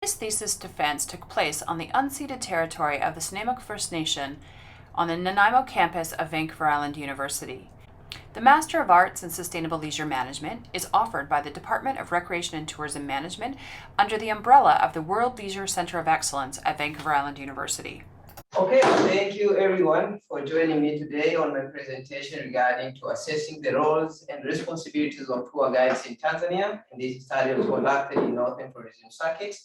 His thesis defense took place on the unceded territory of the Snuneymuxw First Nation on the Nanaimo campus of Vancouver Island University. The Master of Arts in Sustainable Leisure Management is offered by the Department of Recreation and Tourism Management under the umbrella of the World Leisure Center of Excellence at Vancouver Island University. Okay, thank you everyone for joining me today on my presentation regarding to assessing the roles and responsibilities of tour guides in Tanzania. And this study was conducted in Northern Tourism Circuit.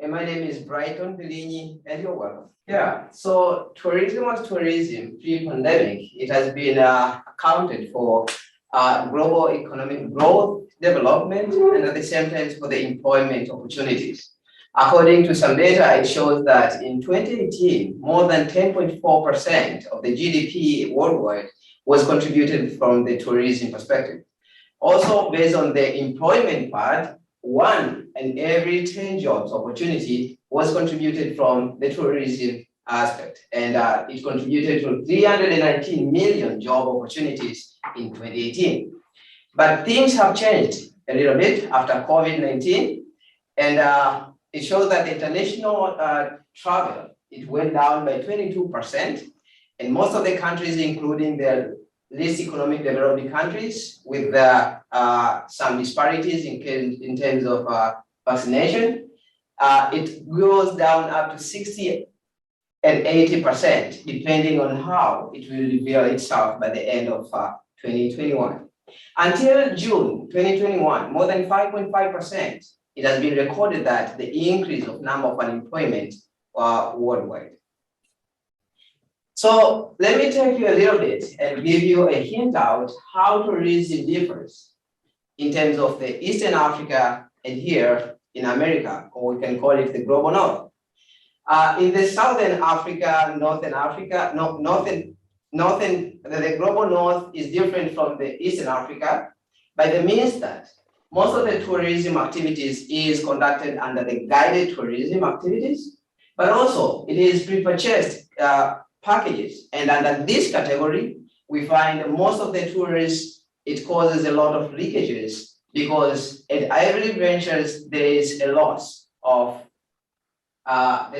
And my name is Brighton Mbilinyi, and you're welcome. Yeah, so tourism pre-pandemic, it has been accounted for global economic growth, development, and at the same time for the employment opportunities. According to some data, it shows that in 2018, more than 10.4% of the GDP worldwide was contributed from the tourism perspective. Also, based on the employment part, 1 in every 10 jobs opportunity was contributed from the tourism aspect. And it contributed to 319 million job opportunities in 2018. But things have changed a little bit after COVID-19. And it shows that international travel, it went down by 22%. And most of the countries, including the least economic developing countries, with some disparities in terms of vaccination, it goes down up to 60 and 80%, depending on how it will reveal itself by the end of 2021. Until June 2021, more than 5.5%, it has been recorded that the increase of number of unemployment worldwide. So let me take you a little bit and give you a hint out how tourism differs in terms of the Eastern Africa and here in America, or we can call it the global north. In the Southern Africa, Northern Africa, the global north is different from the Eastern Africa by the means that most of the tourism activities is conducted under the guided tourism activities, but also it is pre-purchased packages. And under this category, we find most of the tourists, it causes a lot of leakages because at every ventures there is a loss of some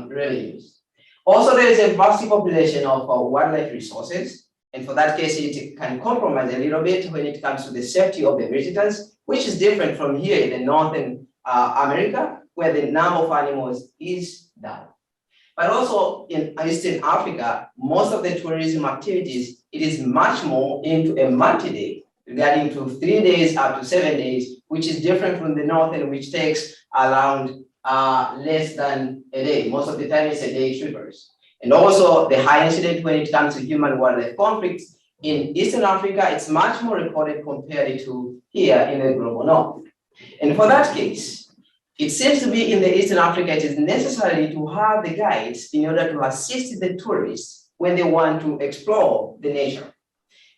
revenues. Also, there is a vast population of wildlife resources. And for that case, it can compromise a little bit when it comes to the safety of the visitors, which is different from here in the Northern America, where the number of animals is down. But also in Eastern Africa, most of the tourism activities, it is much more into a multi-day, regarding to 3 days up to 7 days, which is different from the Northern, which takes around less than a day. Most of the time it's a day trippers. And also the high incident when it comes to human-wildlife conflicts. In Eastern Africa, it's much more recorded compared to here in the global north. And for that case, it seems to be in the Eastern Africa, it is necessary to have the guides in order to assist the tourists when they want to explore the nature.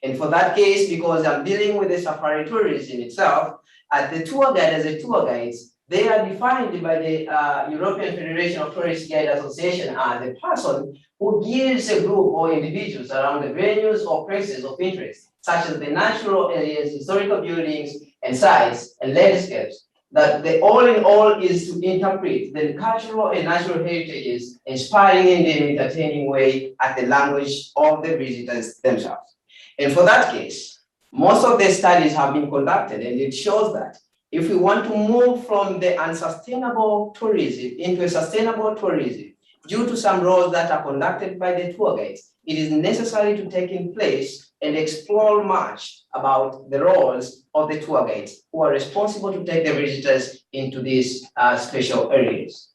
And for that case, because I'm dealing with the safari tourism itself, the tour guide as a tour guides, they are defined by the European Federation of Tourist Guide Association as the person who gives a group or individuals around the venues or places of interest, such as the natural areas, historical buildings, and sites and landscapes, that the all in all is to interpret the cultural and natural heritages, inspiring in an entertaining way at the language of the visitors themselves. And for that case, most of the studies have been conducted, and it shows that if we want to move from the unsustainable tourism into a sustainable tourism, due to some roles that are conducted by the tour guides, it is necessary to take in place and explore much about the roles of the tour guides who are responsible to take the visitors into these special areas.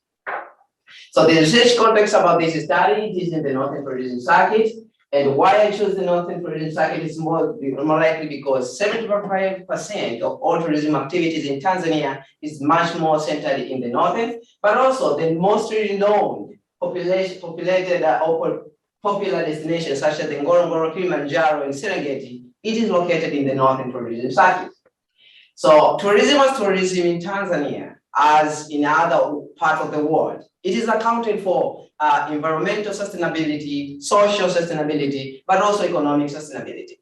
So the research context about this study is in the Northern Tourism Circuit. And why I chose the Northern Tourism Circuit is more likely because 75% of all tourism activities in Tanzania is much more centered in the northern, but also the most renowned popular destinations such as the Ngorongoro, Kilimanjaro, and Serengeti, it is located in the Northern Tourism Circuit. So tourism in Tanzania, as in other parts of the world, it is accounted for environmental sustainability, social sustainability, but also economic sustainability.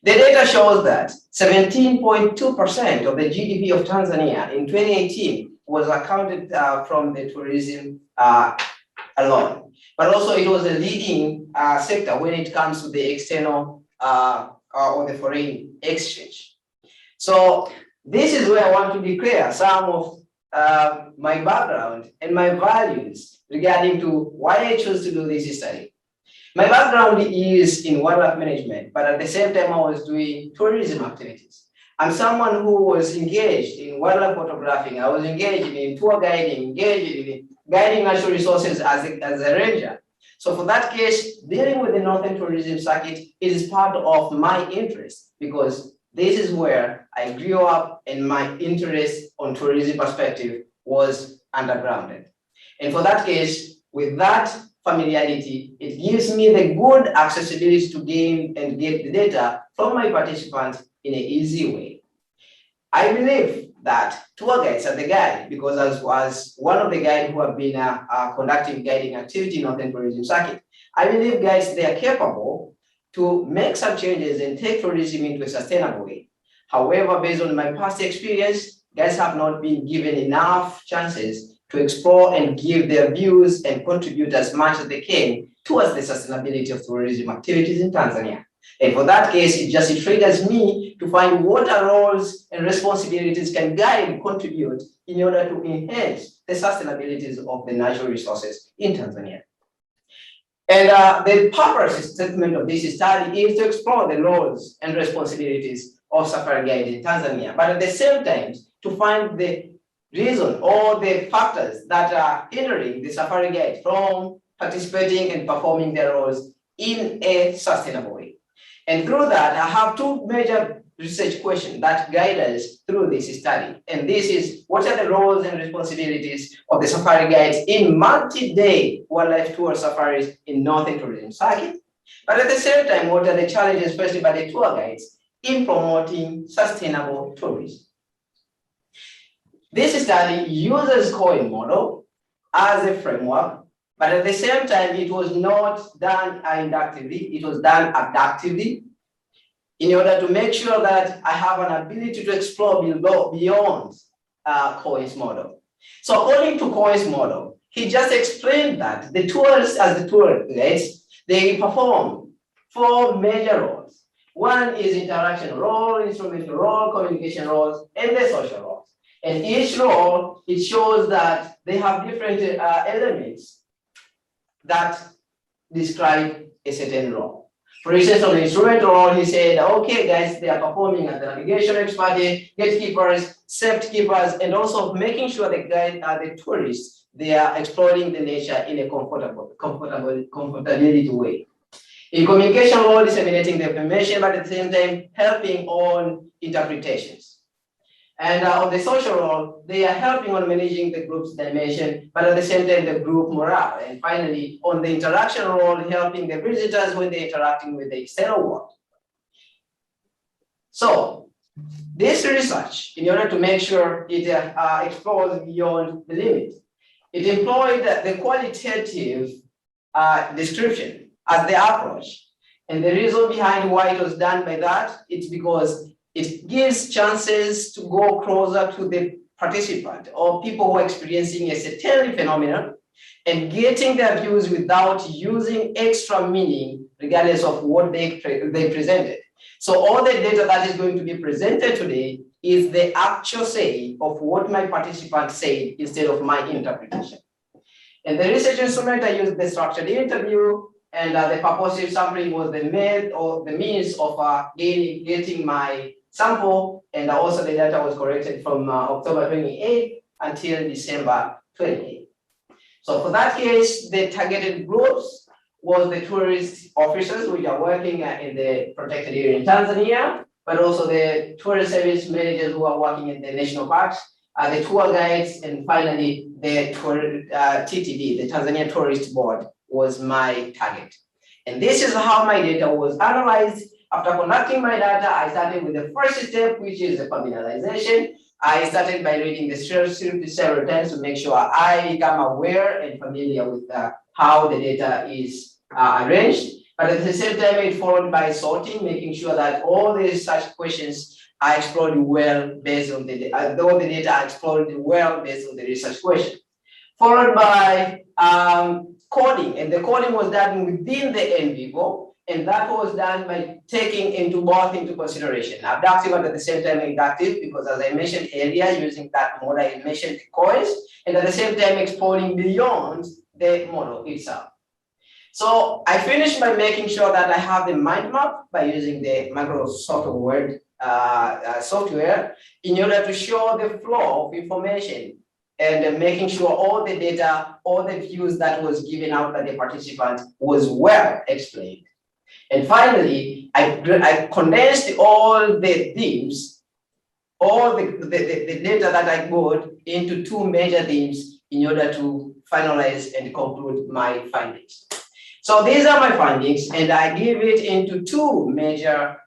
The data shows that 17.2% of the GDP of Tanzania in 2018 was accounted from the tourism alone, but also it was a leading sector when it comes to the external or the foreign exchange. So this is where I want to declare some of my background and my values regarding to why I chose to do this study. My background is in wildlife management, but at the same time I was doing tourism activities. I'm someone who was engaged in wildlife photographing. I was engaged in tour guiding, engaged in guiding natural resources as a ranger. So for that case, dealing with the Northern Tourism Circuit is part of my interest because this is where I grew up and my interest on tourism perspective was undergrounded. And for that case, with that familiarity, it gives me the good accessibility to gain and get the data from my participants in an easy way. I believe that tour guides are the guide because as was one of the guides who have been conducting guiding activity in Northern Tourism Circuit, I believe guides, they are capable to make some changes and take tourism into a sustainable way. However, based on my past experience, guides have not been given enough chances to explore and give their views and contribute as much as they can towards the sustainability of tourism activities in Tanzania. And for that case, it triggers me to find what roles and responsibilities can guide and contribute in order to enhance the sustainability of the natural resources in Tanzania. And the purpose statement of this study is to explore the roles and responsibilities of safari guides in Tanzania, but at the same time, to find the reason or the factors that are hindering the safari guide from participating and performing their roles in a sustainable way. And through that, I have two major research questions that guide us through this study. And this is, what are the roles and responsibilities of the safari guides in multi-day wildlife tour safaris in Northern Tourism Circuit? But at the same time, what are the challenges faced by the tour guides in promoting sustainable tourism? This study uses Cohen Model as a framework, but at the same time, it was not done inductively, it was done abductively in order to make sure that I have an ability to explore beyond Cohen's model. So according to Cohen's model, he just explained that the tourists, as the tour guides, they perform 4 major roles. One is interaction role, instrumental role, communication roles, and the social roles. And each role, it shows that they have different elements that describe a certain role. For instance, on the instrumental role, he said, okay, guys, they are performing as the navigation experts, gatekeepers, safety keepers, and also making sure the guide the tourists, they are exploring the nature in a comfortability way. In communication role, disseminating the information, but at the same time, helping on interpretations. And on the social role, they are helping on managing the group's dimension, but at the same time, the group morale. And finally, on the interaction role, helping the visitors when they're interacting with the external world. So this research, in order to make sure it explores beyond the limit, it employed the qualitative description as the approach. And the reason behind why it was done by that, it's because it gives chances to go closer to the participant or people who are experiencing a certain phenomenon and getting their views without using extra meaning regardless of what they presented. So all the data that is going to be presented today is the actual say of what my participant said instead of my interpretation. And the research instrument, I used the structured interview, and the purposive sampling was the means of getting my sample, and also the data was collected from October 28 until December 28. So for that case, the targeted groups was the tourist officers which are working in the protected area in Tanzania, but also the tourist service managers who are working in the national parks, the tour guides, and finally the TTB, the Tanzania Tourist Board, was my target. And this is how my data was analyzed. After conducting my data, I started with the first step, which is the familiarization. I started by reading the script several times to make sure I become aware and familiar with how the data is arranged. But at the same time, it followed by sorting, making sure that all the such questions are explored well based on all the data are explored well based on the research question. Followed by coding, and the coding was done within the in vivo, and that was done by taking both into consideration, abductive and at the same time inductive, because as I mentioned earlier, using that model, I mentioned the coins, and at the same time exporting beyond the model itself. So I finished by making sure that I have the mind map by using the Microsoft Word software in order to show the flow of information and making sure all the data, all the views that was given out by the participants was well explained. And finally, I condensed all the themes, all the data that I got into two major themes in order to finalize and conclude my findings. So these are my findings, and I give it into two major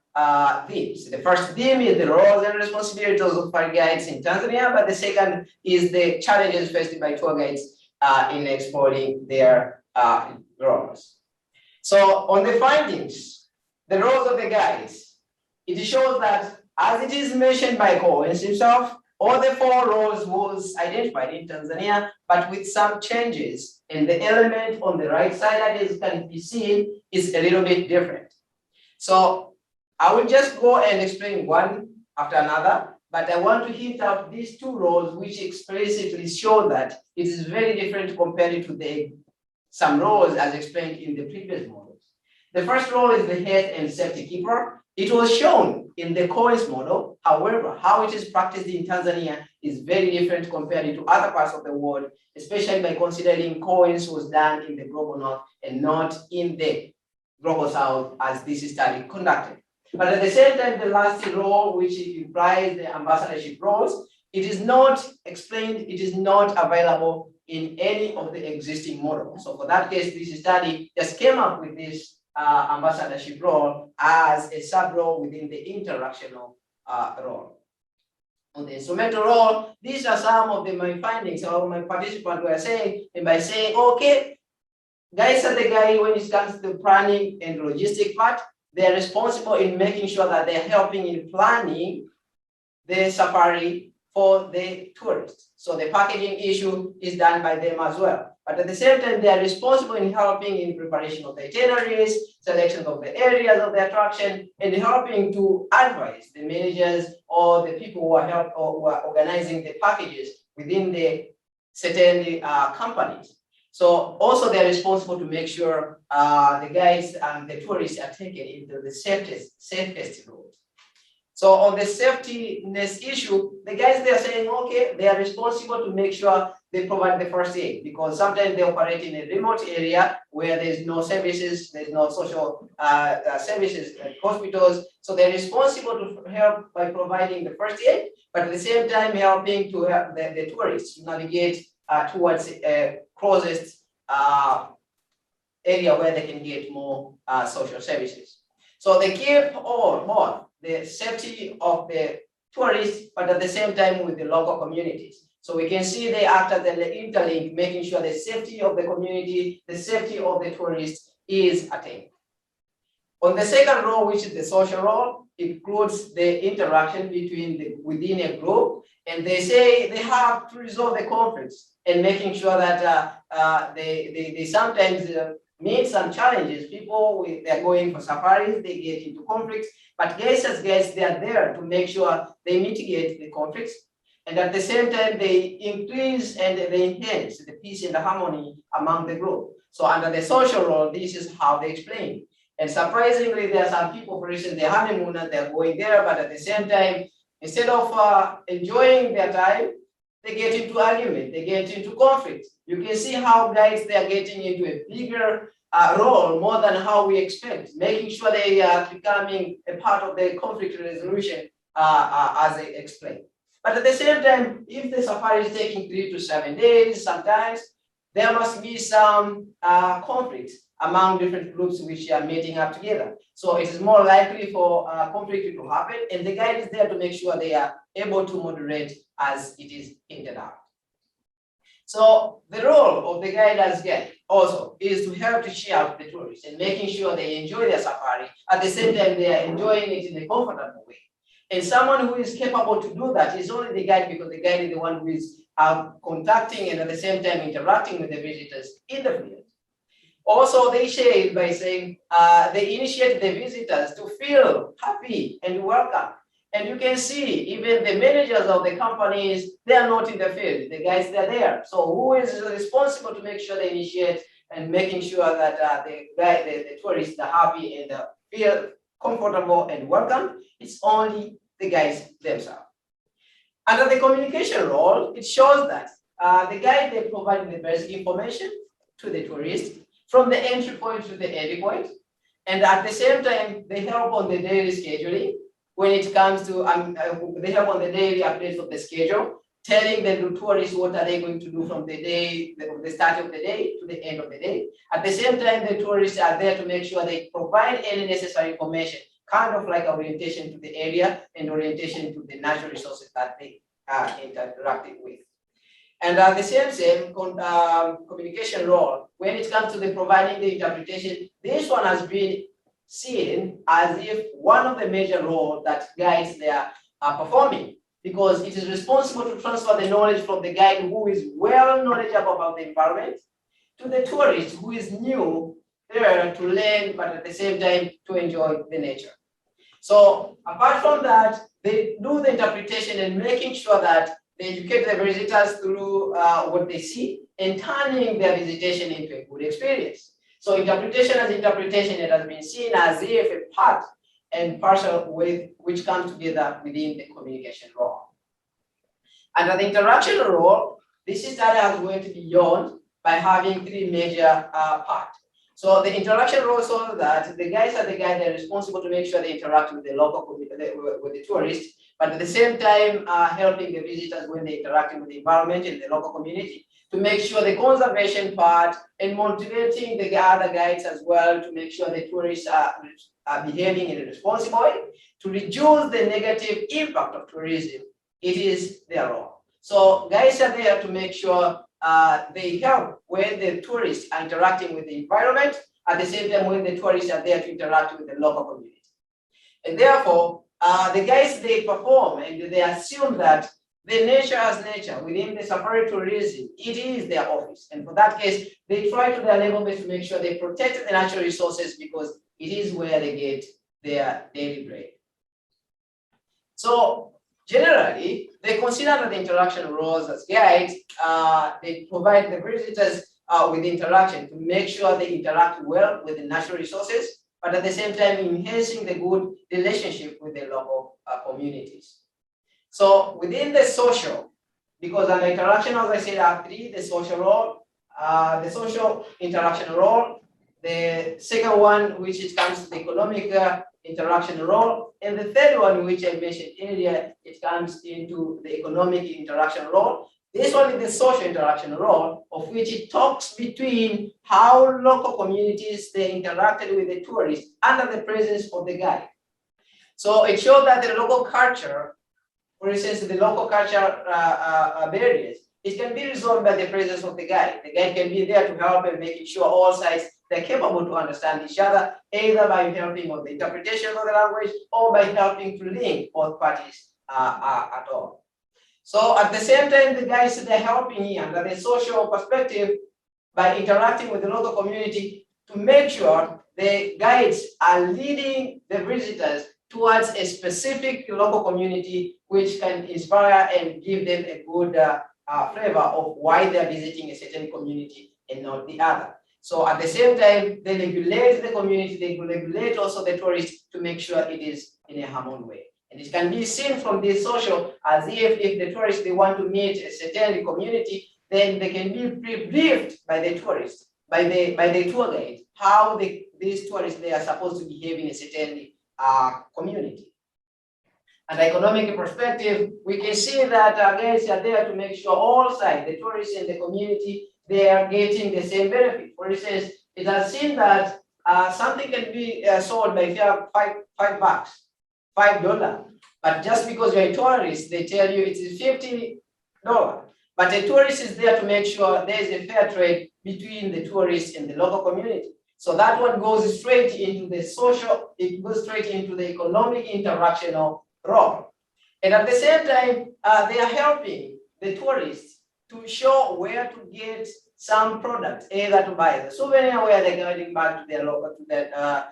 themes. The first theme is the roles and responsibilities of tour guides in Tanzania, but the second is the challenges faced by tour guides in exploring their roles. So on the findings, the roles of the guides, it shows that as it is mentioned by Cohen himself, all the four roles was identified in Tanzania, but with some changes. And the element on the right side that is can be seen is a little bit different. So I will just go and explain one after another, but I want to hint out these two roles which explicitly show that it is very different compared to some roles as explained in the previous models. The first role is the health and safety keeper. It was shown in the Cohen's model. However, how it is practiced in Tanzania is very different compared to other parts of the world, especially by considering Cohen's was done in the global north and not in the global south as this study conducted. But at the same time, the last role, which implies the ambassadorship roles, it is not explained, it is not available in any of the existing models. So for that case, this study just came up with this ambassadorship role as a sub-role within the interactional role. On the instrumental role, these are some of my findings, how my participants were saying, and by saying, okay, guys are the guy when it comes to the planning and logistic part, they are responsible in making sure that they're helping in planning the safari for the tourists. So the packaging issue is done by them as well. But at the same time, they are responsible in helping in preparation of the itineraries, selection of the areas of the attraction, and helping to advise the managers or the people who are organizing the packages within the certain companies. So also they're responsible to make sure the guides and the tourists are taken into the safest route. So on the safetyness issue, the guys, they're saying, okay, they are responsible to make sure they provide the first aid, because sometimes they operate in a remote area where there's no services, there's no social services like hospitals. So they're responsible to help by providing the first aid, but at the same time helping to help the tourists navigate towards closest area where they can get more social services. So they keep both the safety of the tourists, but at the same time with the local communities. So we can see they act as an interlink, making sure the safety of the community, the safety of the tourists is attained. On the second role, which is the social role, it includes the interaction within a group, and they say they have to resolve the conflicts and making sure that they sometimes meet some challenges. People, they're going for safaris, they get into conflicts, but guests as guests, they are there to make sure they mitigate the conflicts. And at the same time, they increase and they enhance the peace and the harmony among the group. So under the social role, this is how they explain. And surprisingly, there are some people, for instance, the honeymooners, they're going there, but at the same time, instead of enjoying their time, they get into argument, they get into conflict. You can see how guys, they are getting into a bigger role more than how we expect, making sure they are becoming a part of the conflict resolution as I explained. But at the same time, if the safari is taking 3 to 7 days, sometimes there must be some conflict among different groups which are meeting up together. So it is more likely for conflict to happen, and the guide is there to make sure they are able to moderate as it is hinted out. So the role of the guide as guide also is to help to cheer up the tourists and making sure they enjoy their safari. At the same time, they are enjoying it in a comfortable way. And someone who is capable to do that is only the guide, because the guide is the one who is contacting and at the same time interacting with the visitors in the field. Also, they share it by saying they initiate the visitors to feel happy and welcome. And you can see even the managers of the companies, they are not in the field. The guys, they're there. So who is responsible to make sure they initiate and making sure that the tourists are happy and feel comfortable and welcome? It's only the guys themselves. Under the communication role, it shows that the guide, they provide the basic information to the tourists from the entry point to the end point. And at the same time, they help on the daily scheduling when it comes to, they help on the daily updates of the schedule, telling the tourists what are they going to do from the day, the start of the day to the end of the day. At the same time, the tourists are there to make sure they provide any necessary information, kind of like orientation to the area and orientation to the natural resources that they are interacting with. And the same communication role, when it comes to the providing the interpretation, this one has been seen as if one of the major roles that guides they are performing, because it is responsible to transfer the knowledge from the guide who is well knowledgeable about the environment to the tourist who is new there to learn, but at the same time to enjoy the nature. So apart from that, they do the interpretation and making sure that they educate the visitors through what they see and turning their visitation into a good experience. So interpretation as interpretation, it has been seen as if a part and parcel with which comes together within the communication role. Under the interaction role, this study has went beyond by having three major parts. So the interaction role shows that the guys are the guys that are responsible to make sure they interact with the local community, with the tourists, but at the same time helping the visitors when they're interacting with the environment and the local community, to make sure the conservation part and motivating the other guides as well to make sure the tourists are behaving in a responsible way, to reduce the negative impact of tourism. It is their role. So guides are there to make sure they help when the tourists are interacting with the environment, at the same time when the tourists are there to interact with the local community. And therefore, the guys, they perform and they assume that the nature as nature within the safari tourism, it is their office. And for that case, they try to their level best to make sure they protect the natural resources because it is where they get their daily bread. So generally, they consider the interaction roles as guides. They provide the visitors with interaction to make sure they interact well with the natural resources, but at the same time enhancing the good relationship with the local communities. So within the social, because under interaction, as I said, are three: the social role, the social interaction role, the second one, which it comes to the economic interaction role, and the third one, which I mentioned earlier, it comes into the economic interaction role. This one is the social interaction role, of which it talks between how local communities they interacted with the tourists under the presence of the guide. So it shows that the local culture, for instance, the local culture barriers, it can be resolved by the presence of the guide. The guide can be there to help and making sure all sides they're capable to understand each other, either by helping on the interpretation of the language or by helping to link both parties at all. So at the same time, the guys, they're helping here under the social perspective by interacting with the local community to make sure the guides are leading the visitors towards a specific local community which can inspire and give them a good flavor of why they're visiting a certain community and not the other. So at the same time, they regulate the community, they regulate also the tourists to make sure it is in a harmonious way. And it can be seen from this social as if the tourists, they want to meet a certain community, then they can be briefed by the tourists, by the tour guide, how these tourists, they are supposed to behave in a certain community. And economic perspective, we can see that guides are there to make sure all sides, the tourists and the community, they are getting the same benefit. For instance, it has seen that something can be sold by $5, but just because you're a tourist, they tell you it is $50. But a tourist is there to make sure there is a fair trade between the tourists and the local community. So that one goes straight into the social, it goes straight into the economic interactional role. And at the same time, they are helping the tourists to show where to get some products, either to buy the souvenir where they're going back to their local, to their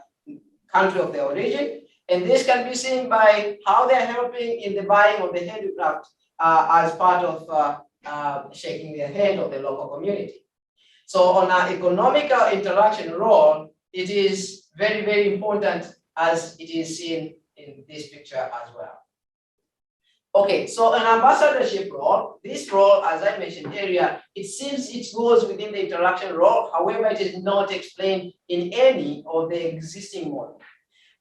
country of their origin. And this can be seen by how they're helping in the buying of the handicraft as part of shaking the hand of the local community. So on an economical interaction role, it is very, very important as it is seen in this picture as well. Okay, so an ambassadorship role, this role, as I mentioned earlier, it seems it goes within the interaction role. However, it is not explained in any of the existing models.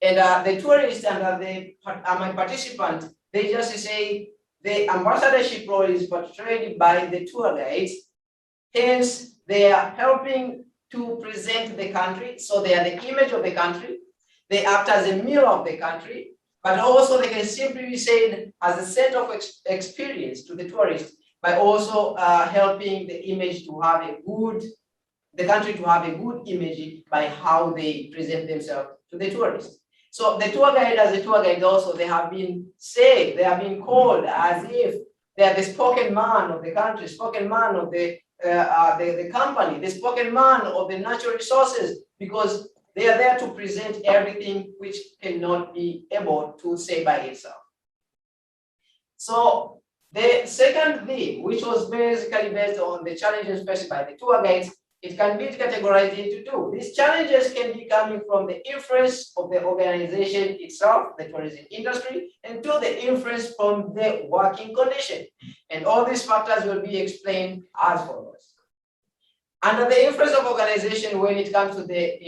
And the tourist and my participant, they just say the ambassadorship role is portrayed by the tour guides. Hence, they are helping to present the country. So they are the image of the country. They act as a mirror of the country. But also they can simply be said as a set of experience to the tourist by also helping the image to have a good, the country to have a good image by how they present themselves to the tourist. So the tour guide, as a tour guide also, they have been said, they have been called as if they are the spoken man of the country, spoken man of the company, the spoken man of the natural resources, because they are there to present everything which cannot be able to say by itself. So the second theme, which was basically based on the challenges faced by the tour guides, it can be categorized into two. These challenges can be coming from the influence of the organization itself, the tourism industry, and to the influence from the working condition. And all these factors will be explained as follows. Under the influence of organization, when it comes to the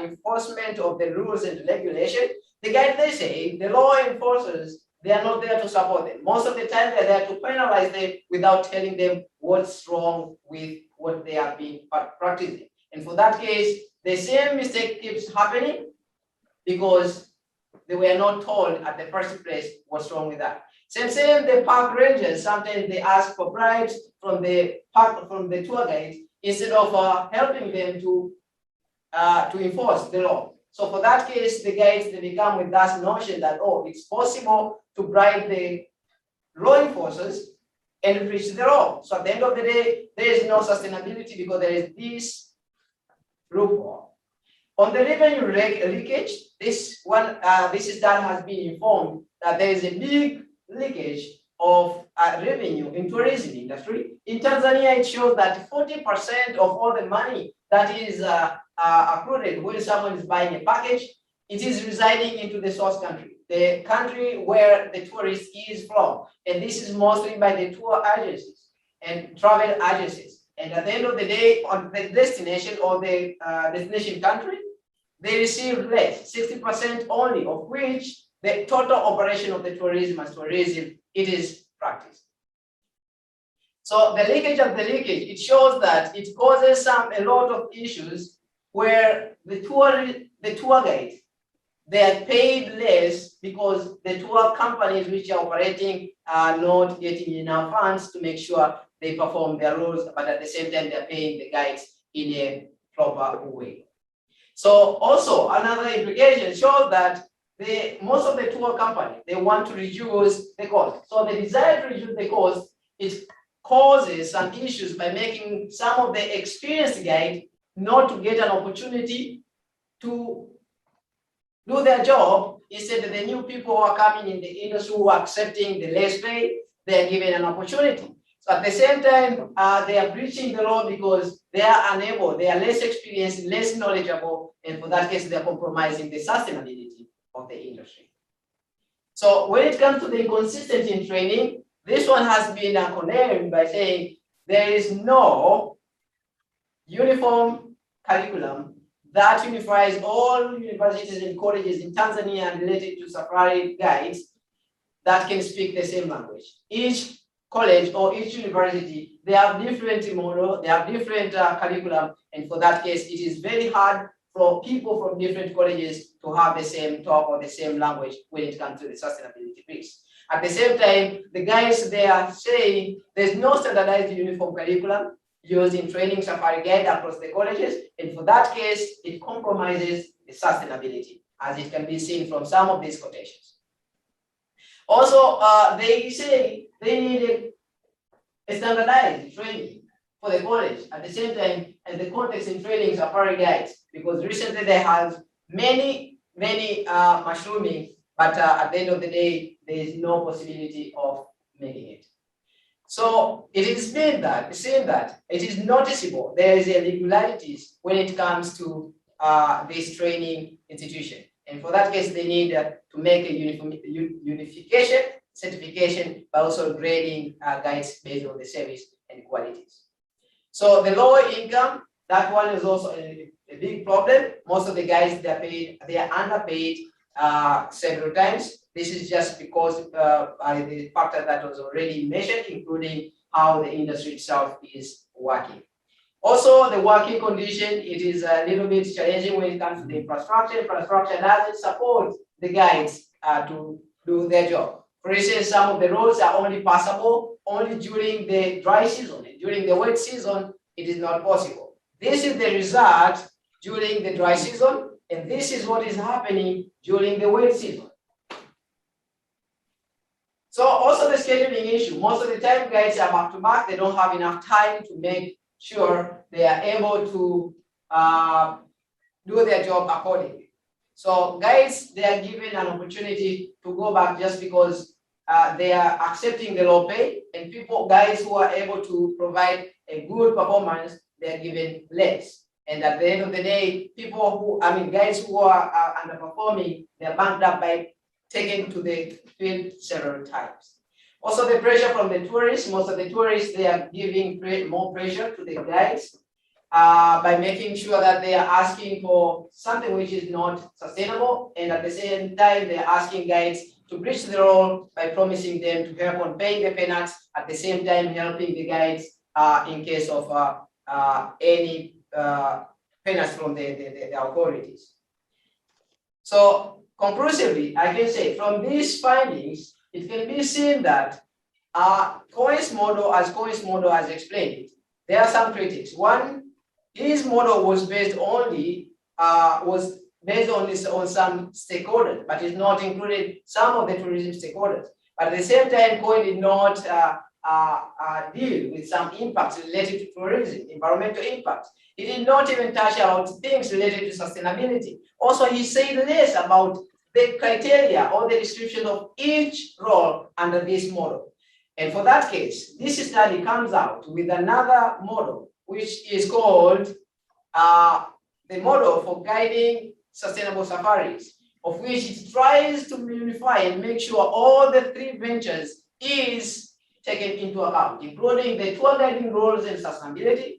enforcement of the rules and regulation, the guide, they say the law enforcers, they are not there to support them. Most of the time, they're there to penalize them without telling them what's wrong with what they have been practicing. And for that case, the same mistake keeps happening because they were not told at the first place what's wrong with that. Same the park rangers, sometimes they ask for bribes from the tour guide instead of helping them to enforce the law. So for that case, the guides, they become with that notion that, oh, it's possible to bribe the law enforcers and breach the law. So at the end of the day, there is no sustainability because there is this loophole. On the revenue leakage, this is that has been informed that there is a big leakage of revenue in tourism industry. In Tanzania, it shows that 40% of all the money that is accrued when someone is buying a package, it is residing into the source country, the country where the tourist is from. And this is mostly by the tour agencies and travel agencies. And at the end of the day, on the destination or the destination country, they receive less, 60% only, of which the total operation of the tourism as tourism, it is practiced. So the leakage of the leakage, it shows that it causes a lot of issues where the tour guides, they are paid less because the tour companies which are operating are not getting enough funds to make sure they perform their roles, but at the same time, they're paying the guides in a proper way. So also another implication shows that most of the tour companies, they want to reduce the cost. So the desire to reduce the cost, it causes some issues by making some of the experienced guides not to get an opportunity to do their job. Instead, the new people who are coming in the industry who are accepting the less pay, they are given an opportunity. So at the same time, they are breaching the law because they are unable, they are less experienced, less knowledgeable, and for that case, they are compromising the sustainability of the industry. So when it comes to the inconsistency in training, this one has been condemned by saying there is no uniform curriculum that unifies all universities and colleges in Tanzania and related to safari guides that can speak the same language. Each college or each university, they have different model, they have different curriculum, and for that case, it is very hard for people from different colleges to have the same talk or the same language when it comes to the sustainability piece. At the same time, the guys, they are saying there's no standardized uniform curriculum used in training safari guide across the colleges, and for that case, it compromises the sustainability, as it can be seen from some of these quotations. Also, they say they need a standardized training for the college at the same time, and the context in training safari guides, because recently they have many mushrooming, but at the end of the day, there is no possibility of making it. So it is seen that it is noticeable there is irregularities when it comes to this training institution, and for that case, they need to make a unification, certification, but also grading guides based on the service and qualities. So the lower income, that one is also a big problem. Most of the guys they are underpaid several times. This is just because by the factor that was already mentioned, including how the industry itself is working. Also, the working condition, it is a little bit challenging when it comes to the infrastructure. Infrastructure doesn't support the guides to do their job. For instance, some of the roads are only passable only during the dry season. During the wet season, it is not possible. This is the result during the dry season, and this is what is happening during the wet season. So also the scheduling issue. Most of the time, guides are back to back. They don't have enough time to make sure they are able to do their job accordingly. So guides, they are given an opportunity to go back just because they are accepting the low pay, and guys who are able to provide a good performance, they are given less. And at the end of the day, guys who are underperforming, they're banked up by taken to the field several times. Also, the pressure from the tourists. Most of the tourists, they are giving more pressure to the guides by making sure that they are asking for something which is not sustainable, and at the same time, they are asking guides to breach the role by promising them to help on paying the penalties, at the same time helping the guides in case of any penalties from the authorities. So conclusively, I can say from these findings, it can be seen that Cohen's model has explained it, there are some critics. One, his model was based only on some stakeholders, but it not included some of the tourism stakeholders. But at the same time, Cohen did not deal with some impacts related to tourism, environmental impacts. He did not even touch about things related to sustainability. Also, he said less about the criteria or the description of each role under this model. And for that case, this study comes out with another model, which is called the model for guiding sustainable safaris, of which it tries to unify and make sure all the three ventures is taken into account, including the tour guiding roles and sustainability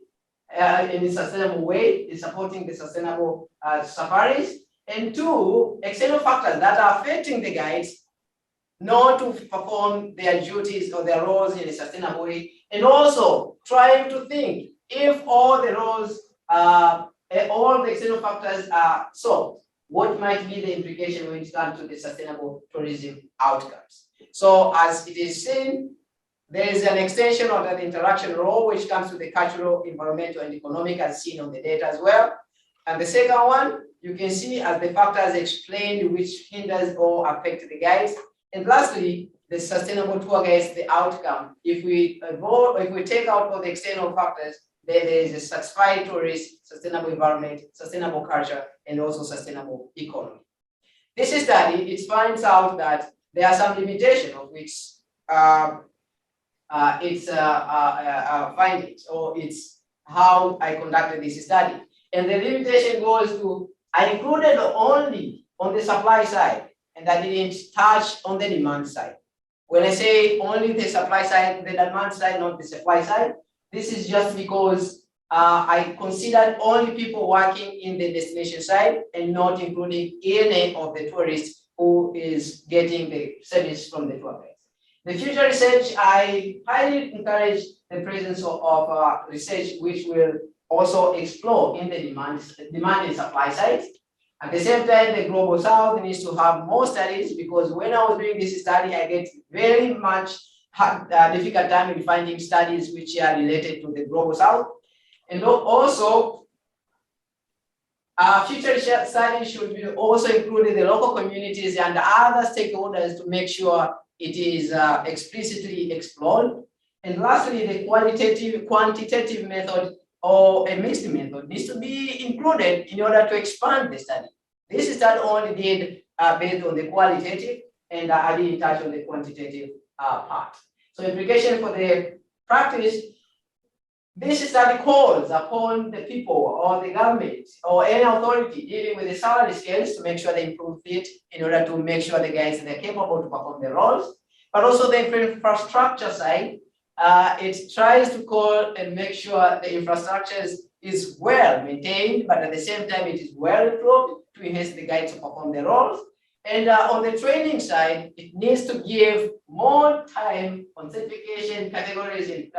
in a sustainable way, in supporting the sustainable safaris, and two, external factors that are affecting the guides not to perform their duties or their roles in a sustainable way, and also trying to think if all the roles, all the external factors are solved, what might be the implication when it comes to the sustainable tourism outcomes. So as it is seen, there is an extension of that interaction role, which comes to the cultural, environmental, and economic, as seen on the data as well. And the second one, you can see as the factors explained which hinders or affect the guides. And lastly, the sustainable tour guides, the outcome. If we take out all the external factors, then there is a satisfied tourist, sustainable environment, sustainable culture, and also sustainable economy. This study, it finds out that there are some limitations of which its findings, or it's how I conducted this study. And the limitation goes to, I included only on the supply side, and I didn't touch on the demand side. When I say only the supply side, the demand side, not the supply side, this is just because I considered only people working in the destination side and not including any of the tourists who is getting the service from the tour guides. The future research, I highly encourage the presence of research which will also explore in the demand and supply side. At the same time, the Global South needs to have more studies, because when I was doing this study, I get very much difficult time in finding studies which are related to the Global South. And also, future research studies should be also included the local communities and other stakeholders to make sure it is explicitly explored. And lastly, the quantitative method or a mixed method needs to be included in order to expand the study. This study only did based on the qualitative, and I didn't touch on the quantitative part. So implication for the practice, this study calls upon the people or the government or any authority dealing with the salary scales to make sure they improve it in order to make sure the guys are capable to perform the roles, but also the infrastructure side. It tries to call and make sure the infrastructure is well maintained, but at the same time, it is well improved to enhance the guides to perform the roles. And on the training side, it needs to give more time on certification categories and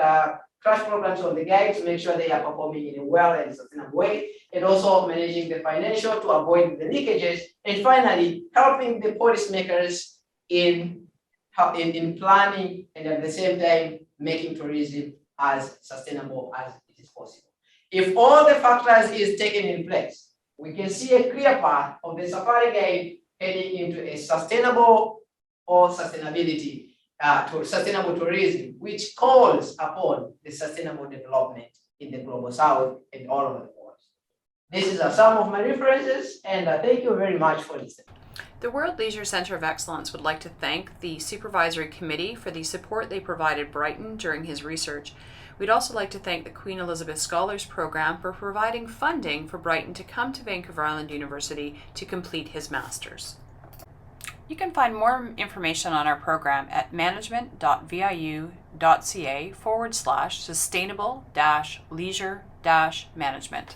crash programs on the guides to make sure they are performing in a well and sustainable way, and also managing the financial to avoid the leakages, and finally, helping the policymakers in planning and at the same time, making tourism as sustainable as it is possible. If all the factors is taken in place, we can see a clear path of the safari guide heading into a sustainable or sustainability to sustainable tourism, which calls upon the sustainable development in the global south and all over the world. This is some of my references, and thank you very much for listening. The World Leisure Center of Excellence would like to thank the Supervisory Committee for the support they provided Brighton during his research. We'd also like to thank the Queen Elizabeth Scholars Program for providing funding for Brighton to come to Vancouver Island University to complete his master's. You can find more information on our program at management.viu.ca/sustainable-leisure-management.